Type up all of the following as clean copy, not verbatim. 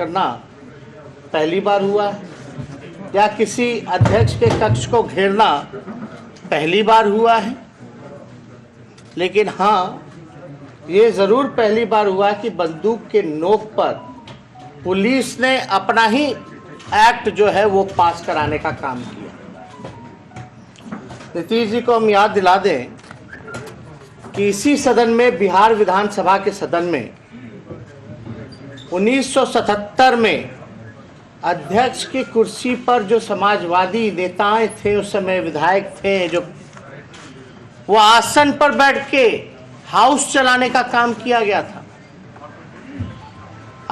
करना पहली बार हुआ है, या किसी अध्यक्ष के कक्ष को घेरना पहली बार हुआ है। लेकिन हाँ, ये ज़रूर पहली बार हुआ कि बंदूक के नोक पर पुलिस ने अपना ही एक्ट जो है वो पास कराने का काम किया। नीतीश जी को हम याद दिला दें कि इसी सदन में, बिहार विधानसभा के सदन में 1977 में अध्यक्ष की कुर्सी पर जो समाजवादी नेताएं थे, उस समय विधायक थे, जो वो आसन पर बैठ के हाउस चलाने का काम किया गया था।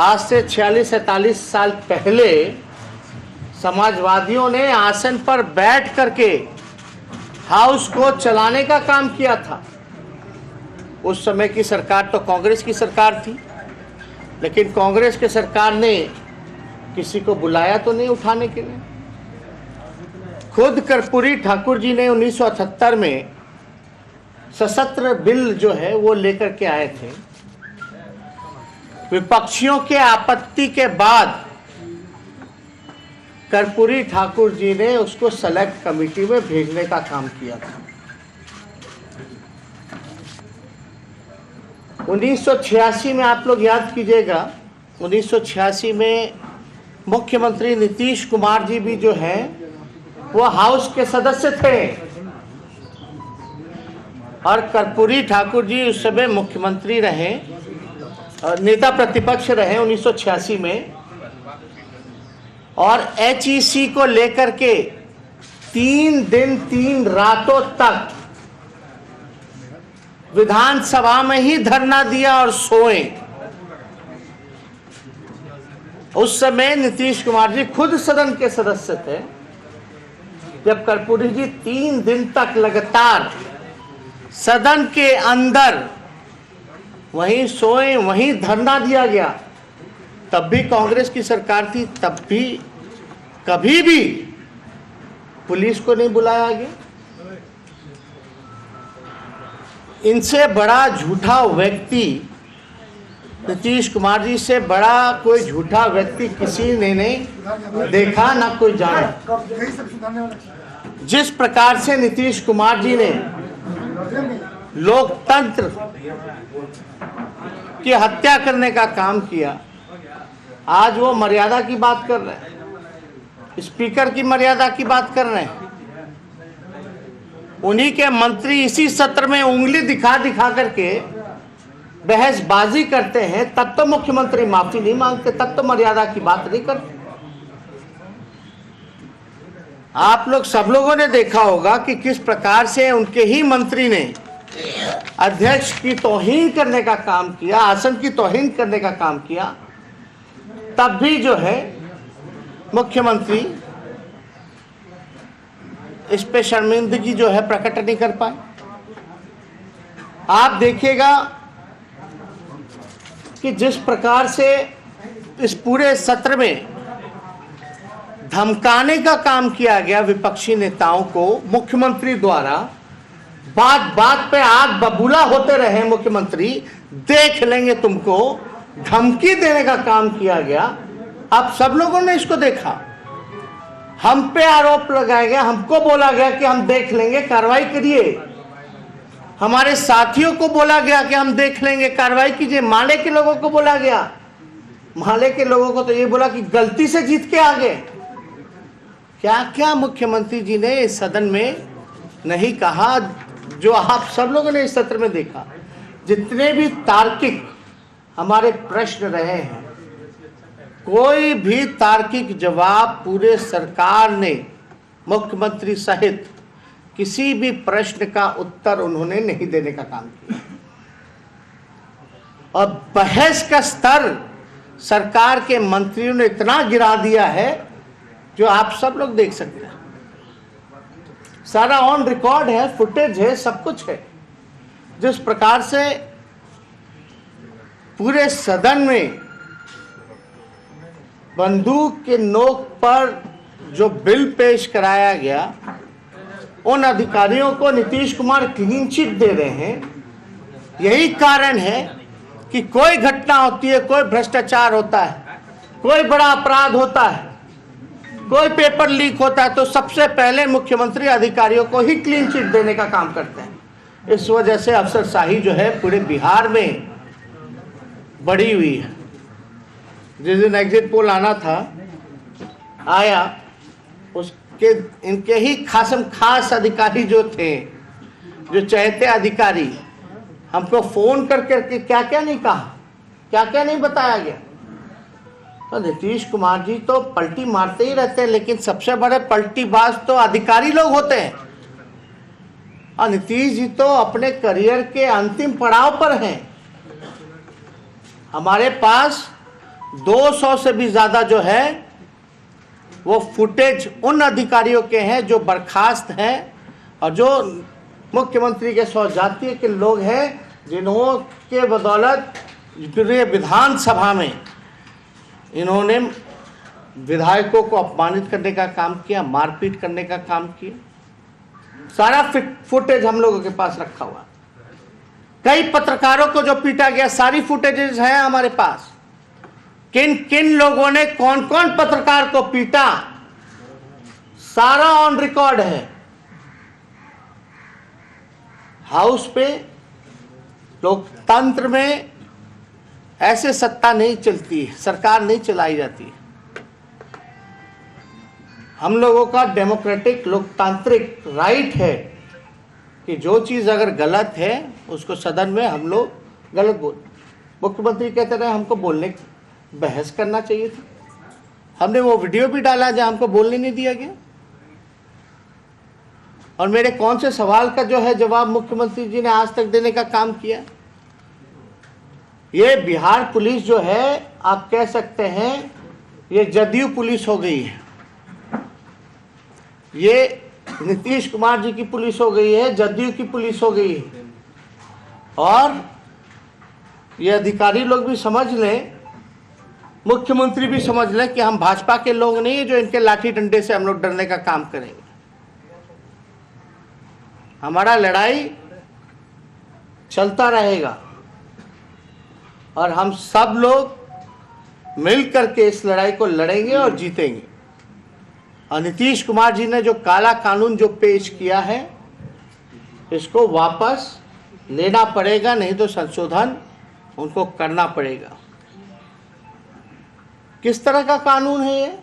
आज से 46-47 साल पहले समाजवादियों ने आसन पर बैठ करके हाउस को चलाने का काम किया था। उस समय की सरकार तो कांग्रेस की सरकार थी, लेकिन कांग्रेस के सरकार ने किसी को बुलाया तो नहीं उठाने के लिए। खुद कर्पूरी ठाकुर जी ने 1978 में सशस्त्र बिल जो है वो लेकर के आए थे। विपक्षियों के आपत्ति के बाद कर्पूरी ठाकुर जी ने उसको सेलेक्ट कमेटी में भेजने का काम किया था। 1986 में आप लोग याद कीजिएगा, 1986 में मुख्यमंत्री नीतीश कुमार जी भी जो है वो हाउस के सदस्य थे और कर्पूरी ठाकुर जी उस समय मुख्यमंत्री रहे, नेता प्रतिपक्ष रहे 1986 में। और HEC को लेकर के 3 दिन 3 रातों तक विधानसभा में ही धरना दिया और सोए। उस समय नीतीश कुमार जी खुद सदन के सदस्य थे। जब कर्पूरी जी 3 दिन तक लगातार सदन के अंदर वहीं सोए, वहीं धरना दिया गया, तब भी कांग्रेस की सरकार थी, तब भी कभी भी पुलिस को नहीं बुलाया गया। इनसे बड़ा झूठा व्यक्ति, नीतीश कुमार जी से बड़ा कोई झूठा व्यक्ति किसी ने नहीं देखा, ना कोई जाना। जिस प्रकार से नीतीश कुमार जी ने लोकतंत्र की हत्या करने का काम किया, आज वो मर्यादा की बात कर रहे हैं, स्पीकर की मर्यादा की बात कर रहे हैं। उन्हीं के मंत्री इसी सत्र में उंगली दिखा दिखा करके बहसबाजी करते हैं, तब तो मुख्यमंत्री माफी नहीं मांगते, तब तो मर्यादा की बात नहीं करते। आप लोग सब लोगों ने देखा होगा कि किस प्रकार से उनके ही मंत्री ने अध्यक्ष की तौहीन करने का काम किया, आसन की तौहीन करने का काम किया, तब भी जो है मुख्यमंत्री इस पे शर्मिंदगी जो है प्रकट नहीं कर पाए। आप देखिएगा कि जिस प्रकार से इस पूरे सत्र में धमकाने का काम किया गया विपक्षी नेताओं को मुख्यमंत्री द्वारा, बात बात पे आग बबूला होते रहे मुख्यमंत्री, देख लेंगे तुमको, धमकी देने का काम किया गया। अब सब लोगों ने इसको देखा, हम पे आरोप लगाया गया, हमको बोला गया कि हम देख लेंगे, कार्रवाई करिए। हमारे साथियों को बोला गया कि हम देख लेंगे, कार्रवाई कीजिए। माले के लोगों को बोला गया, माले के लोगों को तो ये बोला कि गलती से जीत के आ गए। क्या क्या मुख्यमंत्री जी ने इस सदन में नहीं कहा, जो आप सब लोगों ने इस सत्र में देखा। जितने भी तार्किक हमारे प्रश्न रहे हैं, कोई भी तार्किक जवाब पूरे सरकार ने, मुख्यमंत्री सहित किसी भी प्रश्न का उत्तर उन्होंने नहीं देने का काम किया। और बहस का स्तर सरकार के मंत्रियों ने इतना गिरा दिया है जो आप सब लोग देख सकते हैं। सारा ऑन रिकॉर्ड है, फुटेज है, सब कुछ है। जिस प्रकार से पूरे सदन में बंदूक के नोक पर जो बिल पेश कराया गया, उन अधिकारियों को नीतीश कुमार क्लीन चिट दे रहे हैं। यही कारण है कि कोई घटना होती है, कोई भ्रष्टाचार होता है, कोई बड़ा अपराध होता है, कोई पेपर लीक होता है, तो सबसे पहले मुख्यमंत्री अधिकारियों को ही क्लीन चिट देने का काम करते हैं। इस वजह से अफसरशाही जो है पूरे बिहार में बढ़ी हुई है। जिस दिन एग्जिट पोल आना था, आया, उसके इनके ही खास अधिकारी जो थे, जो चहेते अधिकारी, हमको फोन करके क्या क्या नहीं कहा, क्या क्या नहीं बताया गया। तो नीतीश कुमार जी तो पलटी मारते ही रहते हैं, लेकिन सबसे बड़े पलटीबाज तो अधिकारी लोग होते हैं। और नीतीश जी तो अपने करियर के अंतिम पड़ाव पर हैं। हमारे पास 200 से भी ज्यादा जो है वो फुटेज उन अधिकारियों के हैं जो बर्खास्त हैं और जो मुख्यमंत्री के सौजातीय के लोग हैं, जिन्हों के बदौलत पूरे विधानसभा में इन्होंने विधायकों को अपमानित करने का काम किया, मारपीट करने का काम किया। सारा फुटेज हम लोगों के पास रखा हुआ। कई पत्रकारों को जो पीटा गया, सारी फुटेजेस है हमारे पास। किन किन लोगों ने कौन कौन पत्रकार को पीटा, सारा ऑन रिकॉर्ड है। हाउस पे लोकतंत्र में ऐसे सत्ता नहीं चलती है, सरकार नहीं चलाई जाती है। हम लोगों का डेमोक्रेटिक लोकतांत्रिक राइट है कि जो चीज अगर गलत है उसको सदन में हम लोग गलत बोल। मुख्यमंत्री कहते रहे हमको बोलने, बहस करना चाहिए था। हमने वो वीडियो भी डाला जहां हमको बोलने नहीं दिया गया। और मेरे कौन से सवाल का जो है जवाब मुख्यमंत्री जी ने आज तक देने का काम किया। ये बिहार पुलिस जो है, आप कह सकते हैं ये जदयू पुलिस हो गई है, ये नीतीश कुमार जी की पुलिस हो गई है, जदयू की पुलिस हो गई है। और ये अधिकारी लोग भी समझ लें, मुख्यमंत्री भी समझ लें कि हम भाजपा के लोग नहीं है जो इनके लाठी डंडे से हम लोग डरने का काम करेंगे। हमारा लड़ाई चलता रहेगा और हम सब लोग मिल करके इस लड़ाई को लड़ेंगे और जीतेंगे। और नीतीश कुमार जी ने जो काला कानून जो पेश किया है, इसको वापस लेना पड़ेगा, नहीं तो संशोधन उनको करना पड़ेगा। किस तरह का कानून है ये?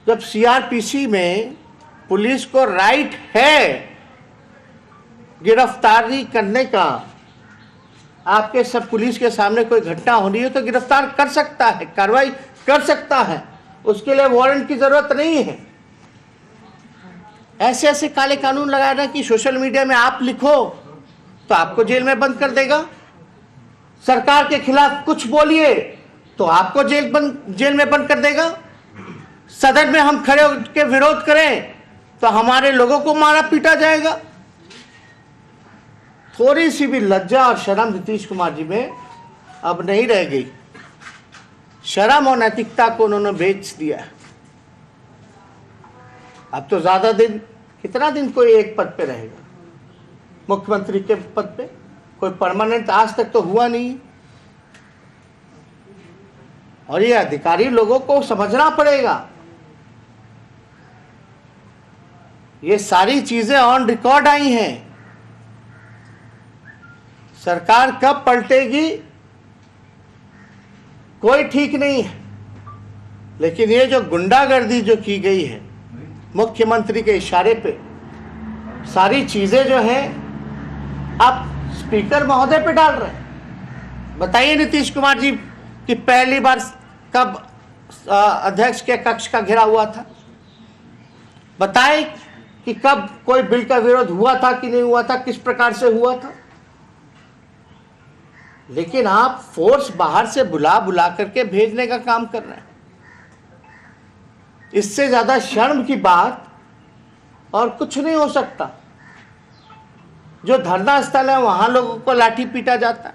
जब सीआरपीसी में पुलिस को राइट है गिरफ्तारी करने का, आपके सब पुलिस के सामने कोई घटना हो रही है तो गिरफ्तार कर सकता है, कार्रवाई कर सकता है, उसके लिए वारंट की जरूरत नहीं है। ऐसे ऐसे काले कानून लगाना कि सोशल मीडिया में आप लिखो तो आपको जेल में बंद कर देगा, सरकार के खिलाफ कुछ बोलिए तो आपको जेल में बंद कर देगा, सदन में हम खड़े होकर विरोध करें तो हमारे लोगों को मारा पीटा जाएगा। थोड़ी सी भी लज्जा और शर्म नीतीश कुमार जी में अब नहीं रह गई। शर्म और नैतिकता को उन्होंने बेच दिया। अब तो ज्यादा दिन, कितना दिन कोई एक पद पे रहेगा? मुख्यमंत्री के पद पे कोई परमानेंट आज तक तो हुआ नहीं। और ये अधिकारी लोगों को समझना पड़ेगा, ये सारी चीजें ऑन रिकॉर्ड आई हैं। सरकार कब पलटेगी कोई ठीक नहीं है, लेकिन ये जो गुंडागर्दी जो की गई है मुख्यमंत्री के इशारे पे, सारी चीजें जो हैं आप स्पीकर महोदय पे डाल रहे हैं। बताइए नीतीश कुमार जी कि पहली बार कब अध्यक्ष के कक्ष का घेराव हुआ था? बताए कि कब कोई बिल का विरोध हुआ था कि नहीं हुआ था, किस प्रकार से हुआ था? लेकिन आप फोर्स बाहर से बुला बुला करके भेजने का काम कर रहे हैं। इससे ज्यादा शर्म की बात और कुछ नहीं हो सकता। जो धरना स्थल है वहां लोगों को लाठी पीटा जाता है,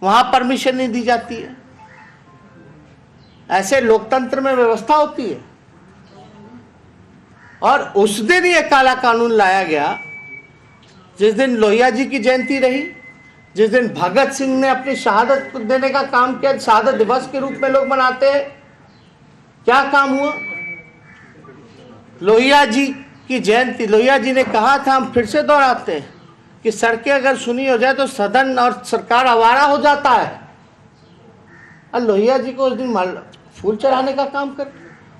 वहां परमिशन नहीं दी जाती है। ऐसे लोकतंत्र में व्यवस्था होती है। और उस दिन ये काला कानून लाया गया जिस दिन लोहिया जी की जयंती रही, जिस दिन भगत सिंह ने अपनी शहादत देने का काम किया, शहादत दिवस के रूप में लोग मनाते हैं, क्या काम हुआ? लोहिया जी की जयंती, लोहिया जी ने कहा था, हम फिर से दोहराते हैं कि सड़कें अगर सुनी हो जाए तो सदन और सरकार आवारा हो जाता है। और लोहिया जी को उस दिन फूल चढ़ाने का काम कर,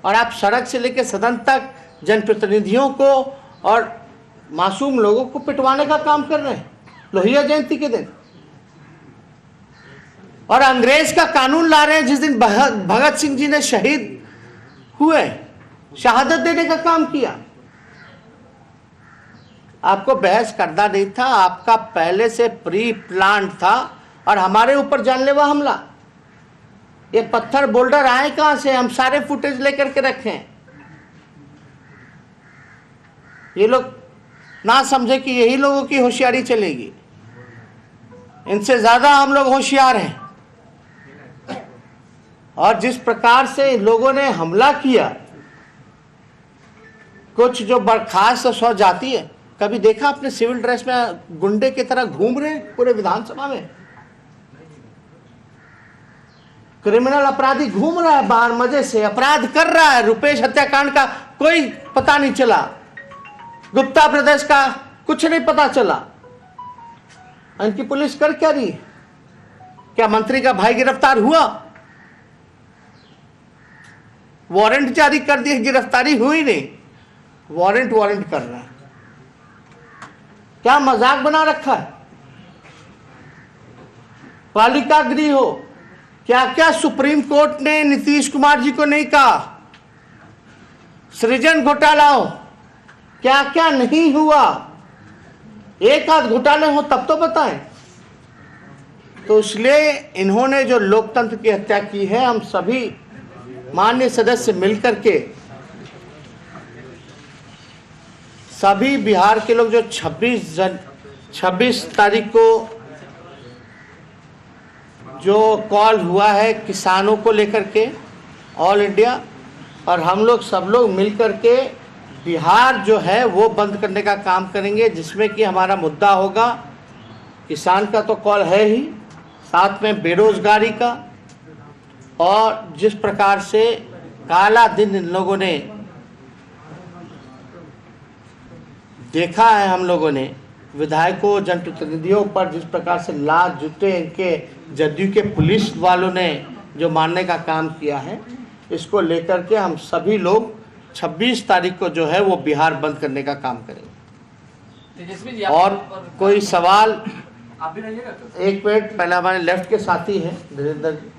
और आप सड़क से लेकर सदन तक जनप्रतिनिधियों को और मासूम लोगों को पिटवाने का काम कर रहे हैं लोहिया जयंती के दिन। और अंग्रेज का कानून ला रहे हैं जिस दिन भगत सिंह जी ने शहीद हुए, शहादत देने का काम किया। आपको बहस करना नहीं था, आपका पहले से प्री प्लान था, और हमारे ऊपर जानलेवा हमला। ये पत्थर बोल्डर आए कहां से? हम सारे फुटेज लेकर के रखे हैं। ये लोग ना समझे कि यही लोगों की होशियारी चलेगी, इनसे ज्यादा हम लोग होशियार हैं। और जिस प्रकार से लोगों ने हमला किया, कुछ जो बर्खास्त सौ जाती है, कभी देखा आपने सिविल ड्रेस में गुंडे की तरह घूम रहे हैं पूरे विधानसभा में? क्रिमिनल अपराधी घूम रहा है बाहर, मजे से अपराध कर रहा है। रुपेश हत्याकांड का कोई पता नहीं चला, गुप्ता प्रदेश का कुछ नहीं पता चला। इनकी पुलिस कर क्या रही? क्या मंत्री का भाई गिरफ्तार हुआ? वारंट जारी कर दिए, गिरफ्तारी हुई नहीं, वारंट कर रहा है। क्या मजाक बना रखा है? बालिका गृह हो, क्या क्या सुप्रीम कोर्ट ने नीतीश कुमार जी को नहीं कहा? सृजन घोटाला हो, क्या क्या नहीं हुआ? एक आध घोटाले हो तब तो बताएं। तो इसलिए इन्होंने जो लोकतंत्र की हत्या की है, हम सभी माननीय सदस्य मिलकर के, सभी बिहार के लोग, जो 26 तारीख को जो कॉल हुआ है किसानों को लेकर के ऑल इंडिया, और हम लोग सब लोग मिलकर के बिहार जो है वो बंद करने का काम करेंगे, जिसमें कि हमारा मुद्दा होगा किसान का तो कॉल है ही, साथ में बेरोजगारी का, और जिस प्रकार से काला दिन इन लोगों ने देखा है, हम लोगों ने विधायकों जनप्रतिनिधियों पर जिस प्रकार से लात जूते इनके जदयू के पुलिस वालों ने जो मारने का काम किया है, इसको लेकर के हम सभी लोग 26 तारीख को जो है वो बिहार बंद करने का काम करेंगे। और कोई सवाल? एक मिनट, पहले हमारे लेफ्ट के साथी हैं धीरेन्द्र।